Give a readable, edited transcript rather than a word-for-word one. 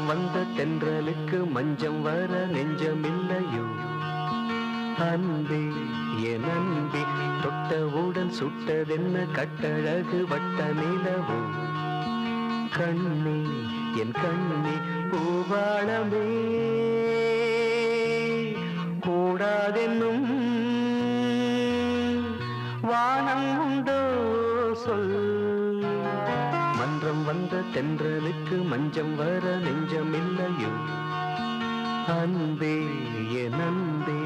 வந்த தென்றலுக்கு மஞ்சம் வர நெஞ்சமில்லையோ அன்பே என் அன்பே தொட்டவுடன் சுட்டதென்ன கட்டழகு வட்ட நிலவோ கண்ணே என் கண்ணே பூவாளமே கூடாதென்னும் வானம் உண்டோ சொல் மன்றம் வந்த தென்றலுக்கு மஞ்சம் வர நெஞ்சமில்லையோ அன்பே என் அன்பே